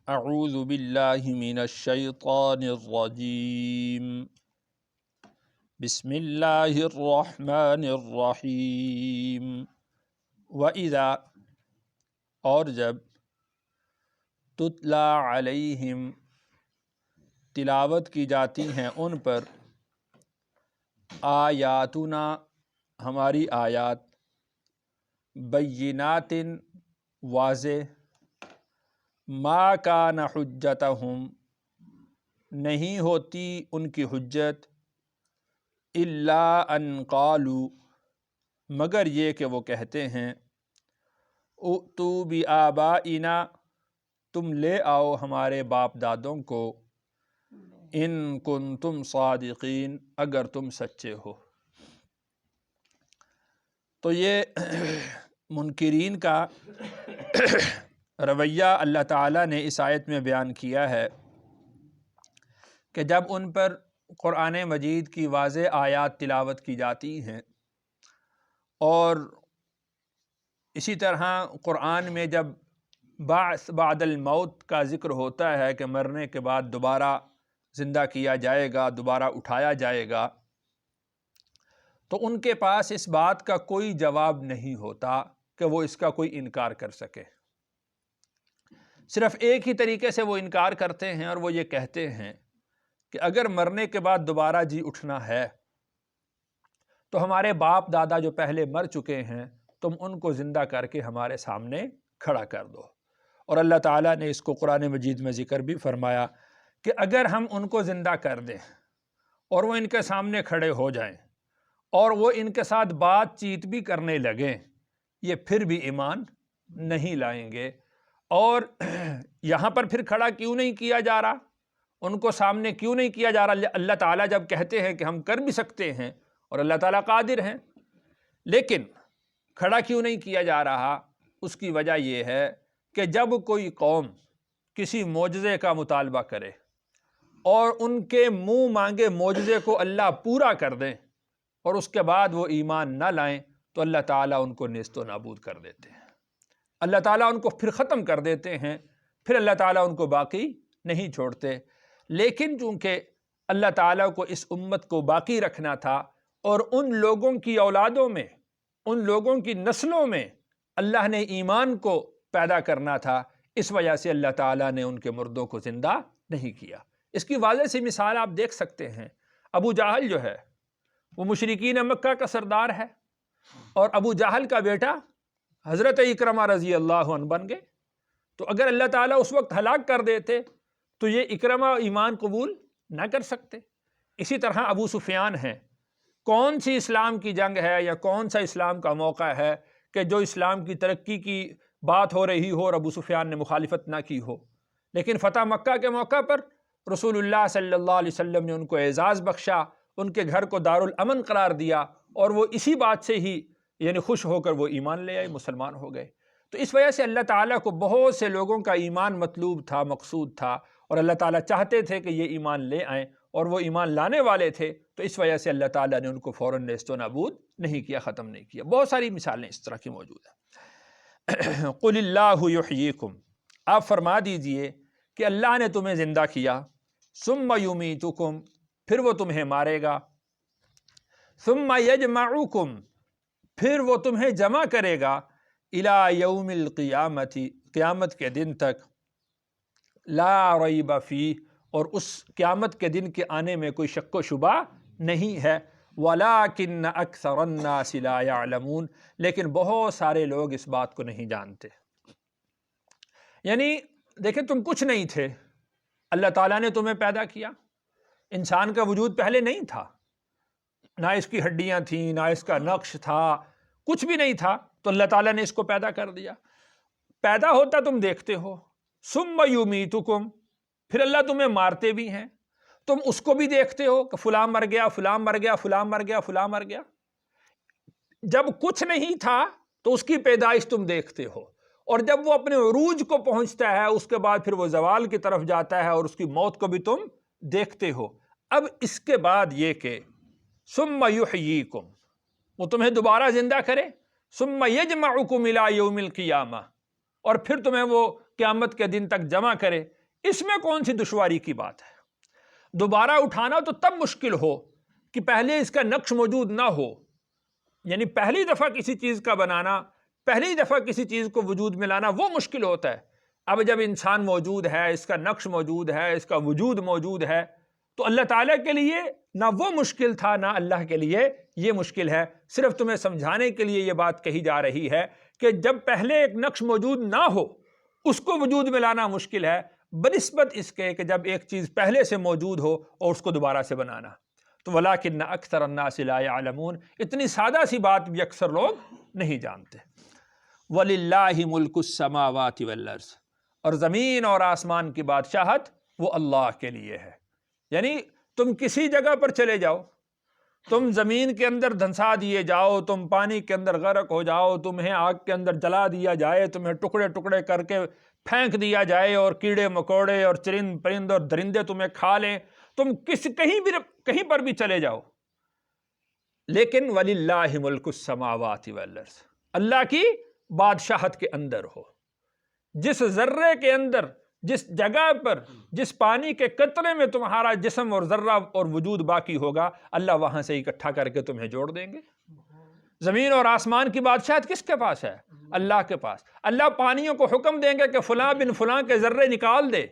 اعوذ باللہ من الشیطان الرجیم بسم اللہ الرحمن الرحیم وَإِذَا اور جب تتلا علیہم تلاوت کی جاتی ہیں ان پر آیاتنا ہماری آیات بینات واضح ما کان حجتہم نہیں ہوتی ان کی حجت الا ان قالوا مگر یہ کہ وہ کہتے ہیں ائتوا بآبائنا تم لے آؤ ہمارے باپ دادوں کو ان کنتم صادقین اگر تم سچے ہو۔ تو یہ منکرین کا رویہ اللہ تعالیٰ نے اس آیت میں بیان کیا ہے کہ جب ان پر قرآن مجید کی واضح آیات تلاوت کی جاتی ہیں اور اسی طرح قرآن میں جب بعث بعد الموت کا ذکر ہوتا ہے کہ مرنے کے بعد دوبارہ زندہ کیا جائے گا، دوبارہ اٹھایا جائے گا، تو ان کے پاس اس بات کا کوئی جواب نہیں ہوتا کہ وہ اس کا کوئی انکار کر سکے۔ صرف ایک ہی طریقے سے وہ انکار کرتے ہیں اور وہ یہ کہتے ہیں کہ اگر مرنے کے بعد دوبارہ جی اٹھنا ہے تو ہمارے باپ دادا جو پہلے مر چکے ہیں تم ان کو زندہ کر کے ہمارے سامنے کھڑا کر دو۔ اور اللہ تعالیٰ نے اس کو قرآن مجید میں ذکر بھی فرمایا کہ اگر ہم ان کو زندہ کر دیں اور وہ ان کے سامنے کھڑے ہو جائیں اور وہ ان کے ساتھ بات چیت بھی کرنے لگیں، یہ پھر بھی ایمان نہیں لائیں گے۔ اور یہاں پر پھر کھڑا کیوں نہیں کیا جا رہا، ان کو سامنے کیوں نہیں کیا جا رہا؟ اللہ تعالیٰ جب کہتے ہیں کہ ہم کر بھی سکتے ہیں اور اللہ تعالیٰ قادر ہیں، لیکن کھڑا کیوں نہیں کیا جا رہا؟ اس کی وجہ یہ ہے کہ جب کوئی قوم کسی معجزے کا مطالبہ کرے اور ان کے منہ مانگے معجزے کو اللہ پورا کر دیں اور اس کے بعد وہ ایمان نہ لائیں تو اللہ تعالیٰ ان کو نیست و نابود کر دیتے ہیں، اللہ تعالیٰ ان کو پھر ختم کر دیتے ہیں، پھر اللہ تعالیٰ ان کو باقی نہیں چھوڑتے۔ لیکن چونکہ اللہ تعالیٰ کو اس امت کو باقی رکھنا تھا اور ان لوگوں کی اولادوں میں، ان لوگوں کی نسلوں میں اللہ نے ایمان کو پیدا کرنا تھا، اس وجہ سے اللہ تعالیٰ نے ان کے مردوں کو زندہ نہیں کیا۔ اس کی واضح سی مثال آپ دیکھ سکتے ہیں، ابو جہل جو ہے وہ مشرکین مکہ کا سردار ہے اور ابو جہل کا بیٹا حضرت اکرمہ رضی اللہ عنہ بن گئے۔ تو اگر اللہ تعالیٰ اس وقت ہلاک کر دیتے تو یہ اکرمہ ایمان قبول نہ کر سکتے۔ اسی طرح ابو سفیان ہیں، کون سی اسلام کی جنگ ہے یا کون سا اسلام کا موقع ہے کہ جو اسلام کی ترقی کی بات ہو رہی ہو اور ابو سفیان نے مخالفت نہ کی ہو؟ لیکن فتح مکہ کے موقع پر رسول اللہ صلی اللہ علیہ وسلم نے ان کو اعزاز بخشا، ان کے گھر کو دارالامن قرار دیا اور وہ اسی بات سے ہی یعنی خوش ہو کر وہ ایمان لے آئے، مسلمان ہو گئے۔ تو اس وجہ سے اللہ تعالیٰ کو بہت سے لوگوں کا ایمان مطلوب تھا، مقصود تھا، اور اللہ تعالیٰ چاہتے تھے کہ یہ ایمان لے آئیں اور وہ ایمان لانے والے تھے، تو اس وجہ سے اللہ تعالیٰ نے ان کو فوراً نیست و نابود نہیں کیا، ختم نہیں کیا۔ بہت ساری مثالیں اس طرح کی موجود ہیں۔ قل اللہ یحییکم، آپ فرما دیجئے کہ اللہ نے تمہیں زندہ کیا، ثم یمیتکم، پھر وہ تمہیں مارے گا، ثم یجمعکم، پھر وہ تمہیں جمع کرے گا، الی یوم القیامت، قیامت کے دن تک، لا ریب فیہ، اور اس قیامت کے دن کے آنے میں کوئی شک و شبہ نہیں ہے، ولیکن اکثر الناس لا یعلمون، لیکن بہت سارے لوگ اس بات کو نہیں جانتے۔ یعنی دیکھیں، تم کچھ نہیں تھے، اللہ تعالیٰ نے تمہیں پیدا کیا، انسان کا وجود پہلے نہیں تھا، نہ اس کی ہڈیاں تھیں، نہ اس کا نقش تھا، کچھ بھی نہیں تھا، تو اللہ تعالیٰ نے اس کو پیدا کر دیا۔ پیدا ہوتا تم دیکھتے ہو، ثم یمیتکم، پھر اللہ تمہیں مارتے بھی ہیں، تم اس کو بھی دیکھتے ہو کہ فلاں مر گیا، فلاں مر گیا، فلاں مر گیا، فلاں مر گیا۔ جب کچھ نہیں تھا تو اس کی پیدائش تم دیکھتے ہو، اور جب وہ اپنے عروج کو پہنچتا ہے اس کے بعد پھر وہ زوال کی طرف جاتا ہے اور اس کی موت کو بھی تم دیکھتے ہو۔ اب اس کے بعد یہ کہ ثم یحییکم، وہ تمہیں دوبارہ زندہ کرے، ثم یجمعکم الی یوم القیامہ، اور پھر تمہیں وہ قیامت کے دن تک جمع کرے، اس میں کون سی دشواری کی بات ہے؟ دوبارہ اٹھانا تو تب مشکل ہو کہ پہلے اس کا نقش موجود نہ ہو، یعنی پہلی دفعہ کسی چیز کا بنانا، پہلی دفعہ کسی چیز کو وجود میں لانا وہ مشکل ہوتا ہے۔ اب جب انسان موجود ہے، اس کا نقش موجود ہے، اس کا وجود موجود ہے، تو اللہ تعالیٰ کے لیے نہ وہ مشکل تھا نہ اللہ کے لیے یہ مشکل ہے۔ صرف تمہیں سمجھانے کے لیے یہ بات کہی جا رہی ہے کہ جب پہلے ایک نقش موجود نہ ہو اس کو وجود میں لانا مشکل ہے، بنسبت اس کے کہ جب ایک چیز پہلے سے موجود ہو اور اس کو دوبارہ سے بنانا۔ تو وَلَٰكِنَّ أَكْثَرَ النَّاسِ لَا يَعْلَمُونَ، اتنی سادہ سی بات بھی اکثر لوگ نہیں جانتے۔ وَلِلَّهِ مُلْكُ السَّمَاوَاتِ وَالْأَرْضِ، اور زمین اور آسمان کی بادشاہت وہ اللہ کے لیے ہے۔ یعنی تم کسی جگہ پر چلے جاؤ، تم زمین کے اندر دھنسا دیے جاؤ، تم پانی کے اندر غرق ہو جاؤ، تمہیں آگ کے اندر جلا دیا جائے، تمہیں ٹکڑے ٹکڑے کر کے پھینک دیا جائے اور کیڑے مکوڑے اور چرند پرند اور درندے تمہیں کھا لیں، تم کہیں پر بھی چلے جاؤ، لیکن وَلِلَّهِ مُلْكُ السَّمَاوَاتِ وَالْأَرْضِ، اللہ کی بادشاہت کے اندر ہو۔ جس ذرے کے اندر، جس جگہ پر، جس پانی کے قطرے میں تمہارا جسم اور ذرہ اور وجود باقی ہوگا، اللہ وہاں سے اکٹھا کر کے تمہیں جوڑ دیں گے۔ زمین اور آسمان کی بادشاہت کس کے پاس ہے؟ اللہ کے پاس۔ اللہ پانیوں کو حکم دیں گے کہ فلاں بن فلاں کے ذرے نکال دے،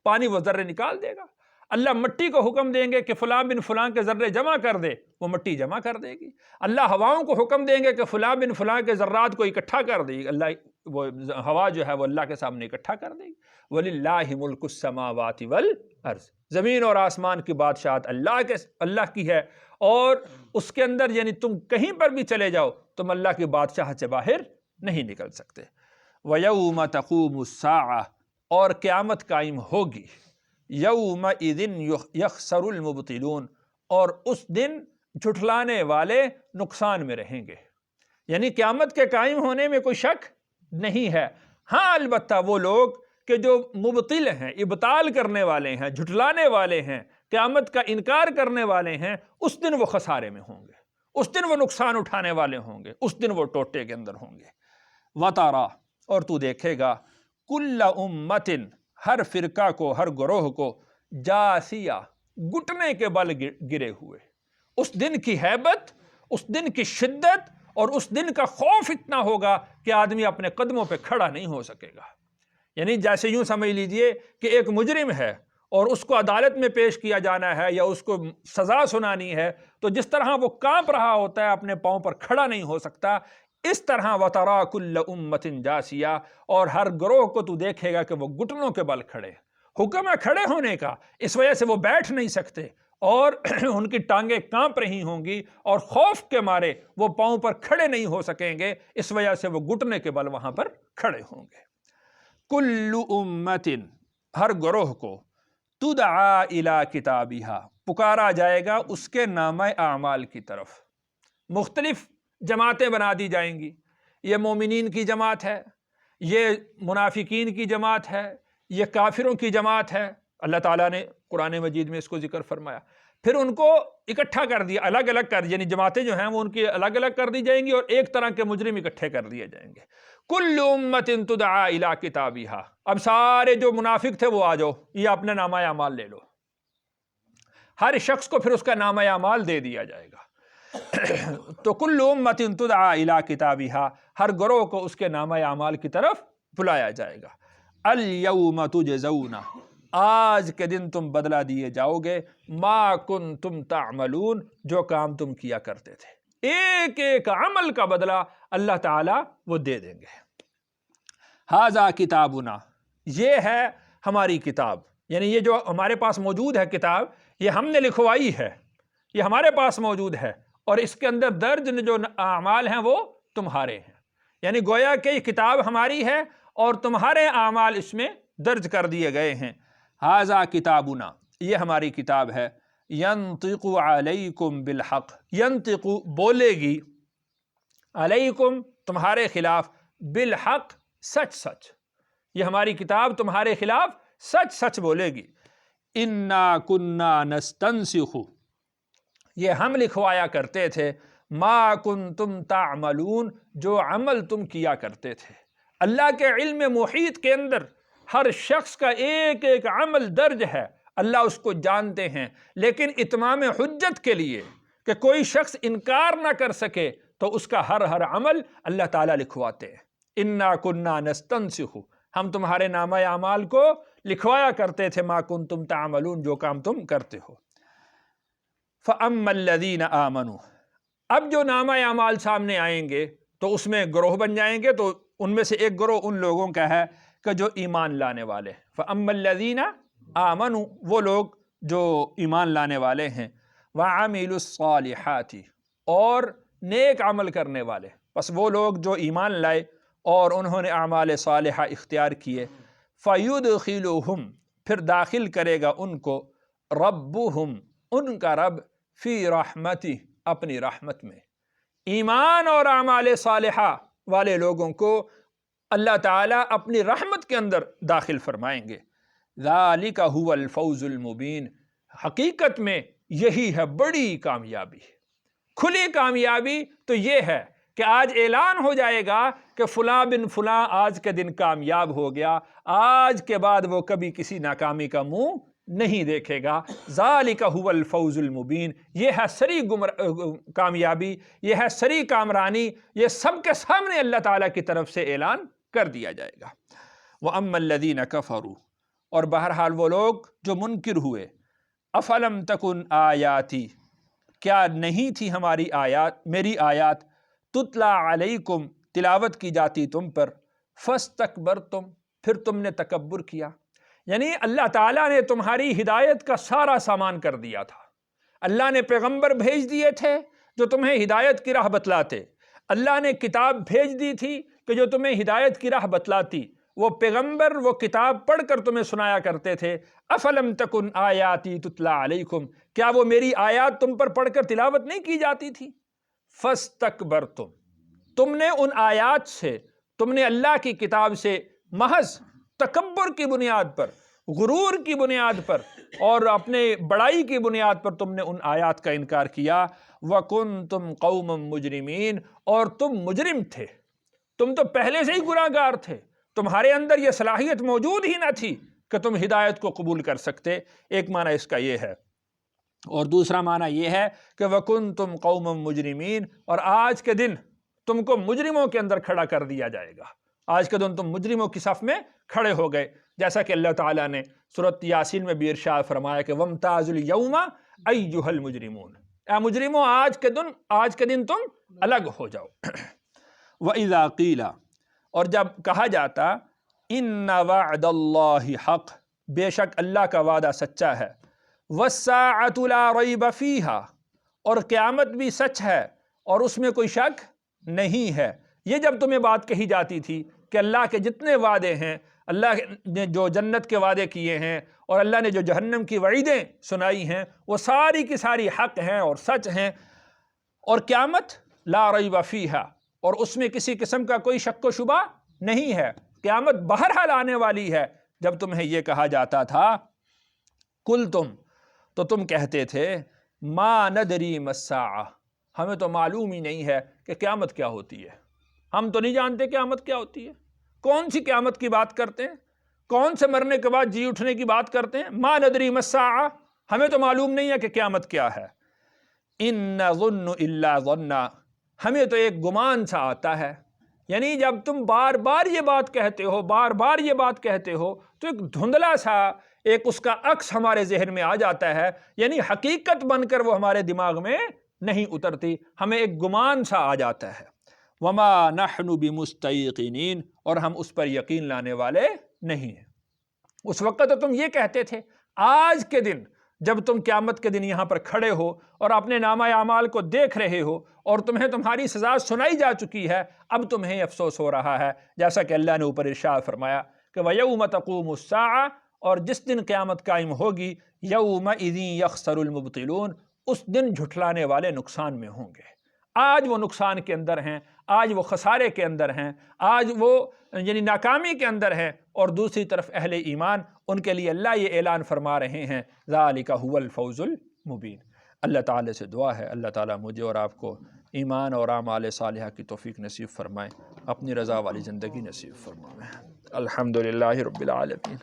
پانی وہ ذرے نکال دے گا۔ اللہ مٹی کو حکم دیں گے کہ فلاں بن فلاں کے ذرے جمع کر دے، وہ مٹی جمع کر دے گی۔ اللہ ہواؤں کو حکم دیں گے کہ فلاں بن فلاں کے ذرات کو اکٹھا کر دے گی، اللہ وہ ہوا جو ہے وہ اللہ کے سامنے اکٹھا کر دے گی۔ وَلِلَّهِ مُلْكُ السَّمَاوَاتِ وَالْأَرْضِ، زمین اور آسمان کی بادشاہت اللہ کی ہے، اور اس کے اندر یعنی تم کہیں پر بھی چلے جاؤ تم اللہ کی بادشاہت سے باہر نہیں نکل سکتے۔ وَيَوْمَ تَقُومُ السَّاعَةُ، اور قیامت قائم ہوگی، يَوْمَئِذٍ يَخْسَرُ الْمُبْطِلُونَ، اور اس دن جھٹلانے والے نقصان میں رہیں گے۔ یعنی قیامت کے قائم ہونے میں کوئی شک نہیں ہے، ہاں البتہ وہ لوگ کہ جو مبطل ہیں، ابطال کرنے والے ہیں، جھٹلانے والے ہیں، قیامت کا انکار کرنے والے ہیں، اس دن وہ خسارے میں ہوں گے، اس دن وہ نقصان اٹھانے والے ہوں گے، اس دن وہ ٹوٹے کے اندر ہوں گے۔ وَتَرَى، اور تو دیکھے گا، كُلَّ أُمَّةٍ، ہر فرقہ کو، ہر گروہ کو، جاسیہ، گھٹنے کے بل گرے ہوئے۔ اس دن کی ہیبت، اس دن کی شدت اور اس دن کا خوف اتنا ہوگا کہ آدمی اپنے قدموں پہ کھڑا نہیں ہو سکے گا۔ یعنی جیسے یوں سمجھ لیجئے کہ ایک مجرم ہے اور اس کو عدالت میں پیش کیا جانا ہے یا اس کو سزا سنانی ہے، تو جس طرح وہ کانپ رہا ہوتا ہے، اپنے پاؤں پر کھڑا نہیں ہو سکتا، اس طرح وَتَرَى كُلَّ أُمَّةٍ جَاسِيَةٍ، اور ہر گروہ کو تو دیکھے گا کہ وہ گھٹنوں کے بل کھڑے، حکم ہے کھڑے ہونے کا، اس وجہ سے وہ بیٹھ نہیں سکتے اور ان کی ٹانگیں کانپ رہی ہوں گی، اور خوف کے مارے وہ پاؤں پر کھڑے نہیں ہو سکیں گے، اس وجہ سے وہ گھٹنے کے بل وہاں پر کھڑے ہوں گے۔ کُلُّ أُمَّةٍ، ہر گروہ کو، تُدْعَىٰ إِلَىٰ كِتَابِهَا، پکارا جائے گا اس کے نامہ اعمال کی طرف۔ مختلف جماعتیں بنا دی جائیں گی، یہ مومنین کی جماعت ہے، یہ منافقین کی جماعت ہے، یہ کافروں کی جماعت ہے۔ اللہ تعالیٰ نے قرآن مجید میں اس کو ذکر فرمایا، پھر ان کو اکٹھا کر دیا، الگ الگ کر، یعنی جماعتیں جو ہیں وہ ان کی الگ الگ کر دی جائیں گی اور ایک طرح کے مجرم اکٹھے کر دیے جائیں گے۔ کل امت تدعا الی کتابہا، اب سارے جو منافق تھے وہ آ جاؤ، یہ اپنے نامہ اعمال لے لو۔ ہر شخص کو پھر اس کا نامہ اعمال دے دیا جائے گا۔ تو کل امت تدعا الی کتابہا، ہر گروہ کو اس کے نامہ اعمال کی طرف بلایا جائے گا۔ الیوم تجزون، آج کے دن تم بدلہ دیے جاؤ گے، ما کنتم تعملون، جو کام تم کیا کرتے تھے، ایک ایک عمل کا بدلہ اللہ تعالیٰ وہ دے دیں گے۔ ھذا کتابنا، یہ ہے ہماری کتاب، یعنی یہ جو ہمارے پاس موجود ہے کتاب، یہ ہم نے لکھوائی ہے، یہ ہمارے پاس موجود ہے، اور اس کے اندر درج جو اعمال ہیں وہ تمہارے ہیں، یعنی گویا کہ یہ کتاب ہماری ہے اور تمہارے اعمال اس میں درج کر دیے گئے ہیں۔ ھذا کتابنا، یہ ہماری کتاب ہے، ینطق علیکم بالحق، ینطق بولے گی، علیکم تمہارے خلاف، بالحق سچ سچ، یہ ہماری کتاب تمہارے خلاف سچ سچ بولے گی۔ انا کنا نستنسخ، یہ ہم لکھوایا کرتے تھے، ما کنتم تعملون، جو عمل تم کیا کرتے تھے۔ اللہ کے علم محیط کے اندر ہر شخص کا ایک ایک عمل درج ہے، اللہ اس کو جانتے ہیں، لیکن اتمام حجت کے لیے کہ کوئی شخص انکار نہ کر سکے تو اس کا ہر عمل اللہ تعالیٰ لکھواتے ہیں۔ اِنَّا كُنَّا نَسْتَنسِخُ، ہم تمہارے نامہ اعمال کو لکھوایا کرتے تھے، مَا كُنتُمْ تَعْمَلُونَ، جو کام تم کرتے ہو۔ فَأَمَّا الَّذِينَ آمَنُوا، اب جو نامہ اعمال سامنے آئیں گے تو اس میں گروہ بن جائیں گے، تو ان میں سے ایک گروہ ان لوگوں کا ہے کہ جو ایمان لانے والے۔ فَأَمَّا الَّذِينَ آمَنُوا، وہ لوگ جو ایمان لانے والے ہیں، وَعَمِلُوا الصَّالِحَاتِ، اور نیک عمل کرنے والے، پس وہ لوگ جو ایمان لائے اور انہوں نے اعمال صالحہ اختیار کیے، فَيُدْخِلُهُمْ، پھر داخل کرے گا ان کو، ربهم، ان کا رب، فی رحمتہ، اپنی رحمت میں۔ ایمان اور اعمال صالحہ والے لوگوں کو اللہ تعالیٰ اپنی رحمت کے اندر داخل فرمائیں گے۔ ذالک ھو الفوز المبین، حقیقت میں یہی ہے بڑی کامیابی، کھلی کامیابی تو یہ ہے کہ آج اعلان ہو جائے گا کہ فلاں بن فلاں آج کے دن کامیاب ہو گیا، آج کے بعد وہ کبھی کسی ناکامی کا منہ نہیں دیکھے گا۔ ذالک ھو الفوز المبین، یہ ہے سری کامیابی، یہ ہے سری کامرانی، یہ سب کے سامنے اللہ تعالیٰ کی طرف سے اعلان کر دیا جائے گا۔ وَأَمَّا الَّذِينَ كَفَرُوا، اور بہرحال وہ لوگ جو منکر ہوئے، أَفَلَمْ تَكُنْ آیاتی، کیا نہیں تھی ہماری آیات، میری آیات، تُتْلَى عَلَيْكُمْ، تلاوت کی جاتی تم پر، فَاسْتَكْبَرْتُمْ، پھر تم نے تکبر کیا۔ یعنی اللہ تعالیٰ نے تمہاری ہدایت کا سارا سامان کر دیا تھا، اللہ نے پیغمبر بھیج دیے تھے جو تمہیں ہدایت کی راہ بتلاتے، اللہ نے کتاب بھیج دی تھی کہ جو تمہیں ہدایت کی راہ بتلاتی، وہ پیغمبر وہ کتاب پڑھ کر تمہیں سنایا کرتے تھے۔ افلم تکن آیاتی تتلی علیکم، کیا وہ میری آیات تم پر پڑھ کر تلاوت نہیں کی جاتی تھی؟ فاستکبرتم، تم نے ان آیات سے، تم نے اللہ کی کتاب سے محض تکبر کی بنیاد پر، غرور کی بنیاد پر اور اپنے بڑائی کی بنیاد پر تم نے ان آیات کا انکار کیا۔ وَكُنْتُمْ قَوْمًا مُجْرِمِينَ، اور تم مجرم تھے، تم تو پہلے سے ہی گناہ گار تھے، تمہارے اندر یہ صلاحیت موجود ہی نہ تھی کہ تم ہدایت کو قبول کر سکتے۔ ایک معنی اس کا یہ ہے، اور دوسرا معنی یہ ہے کہ وَكُنْتُمْ قَوْمًا مُجْرِمِينَ، اور آج کے دن تم کو مجرموں کے اندر کھڑا کر دیا جائے گا، آج کے دن تم مجرموں کی صف میں کھڑے ہو گئے، جیسا کہ اللہ تعالیٰ نے سورۃ یاسین میں بھی ارشاد فرمایا کہ وَامْتَازُوا الْيَوْمَ أَيُّهَا الْمُجْرِمُونَ، اے مجرموں آج کے دن تم الگ ہو جاؤ۔ وَإِذَا قِيلَ، اور جب کہا جاتا إِنَّ وَعْدَ اللَّهِ حَقٌّ، بے شک اللہ کا وعدہ سچا ہے، وَالسَّاعَةُ لَا رَيْبَ فِيهَا، اور قیامت بھی سچ ہے اور اس میں کوئی شک نہیں ہے۔ یہ جب تمہیں بات کہی جاتی تھی کہ اللہ کے جتنے وعدے ہیں، اللہ نے جو جنت کے وعدے کیے ہیں اور اللہ نے جو جہنم کی وعیدیں سنائی ہیں، وہ ساری کی ساری حق ہیں اور سچ ہیں، اور قیامت لا ریب فیہا، اور اس میں کسی قسم کا کوئی شک و شبہ نہیں ہے، قیامت بہرحال آنے والی ہے۔ جب تمہیں یہ کہا جاتا تھا کل تم، تو تم کہتے تھے ما ندری ما الساعہ، ہمیں تو معلوم ہی نہیں ہے کہ قیامت کیا ہوتی ہے، ہم تو نہیں جانتے قیامت کیا ہوتی ہے، کون سی قیامت کی بات کرتے ہیں، کون سے مرنے کے بعد جی اٹھنے کی بات کرتے ہیں، ما ندری ما الساعہ، ہمیں تو معلوم نہیں ہے کہ قیامت کیا ہے۔ ان نظن الا ظنا، ہمیں تو ایک گمان سا آتا ہے، یعنی جب تم بار بار یہ بات کہتے ہو، بار بار یہ بات کہتے ہو، تو ایک دھندلا سا ایک اس کا عکس ہمارے ذہن میں آ جاتا ہے، یعنی حقیقت بن کر وہ ہمارے دماغ میں نہیں اترتی، ہمیں ایک گمان سا آ جاتا ہے۔ وما نحن بمستيقنين، اور ہم اس پر یقین لانے والے نہیں ہیں۔ اس وقت تو تم یہ کہتے تھے، آج کے دن جب تم قیامت کے دن یہاں پر کھڑے ہو اور اپنے نامہ اعمال کو دیکھ رہے ہو اور تمہیں تمہاری سزا سنائی جا چکی ہے، اب تمہیں افسوس ہو رہا ہے، جیسا کہ اللہ نے اوپر ارشاد فرمایا کہ وَيَوْمَ تَقُومُ السَّاعَةُ، اور جس دن قیامت قائم ہوگی، يَوْمَئِذٍ يَخْسَرُ الْمُبْطِلُونَ، اس دن جھٹلانے والے نقصان میں ہوں گے۔ آج وہ نقصان کے اندر ہیں، آج وہ خسارے کے اندر ہیں، آج وہ یعنی ناکامی کے اندر ہیں، اور دوسری طرف اہل ایمان، ان کے لیے اللہ یہ اعلان فرما رہے ہیں ذالک ھو الفوز المبین۔ اللہ تعالی سے دعا ہے اللہ تعالیٰ مجھے اور آپ کو ایمان اور اعمال صالحہ کی توفیق نصیب فرمائیں، اپنی رضا والی زندگی نصیب فرمائیں۔ الحمدللہ رب العالمین۔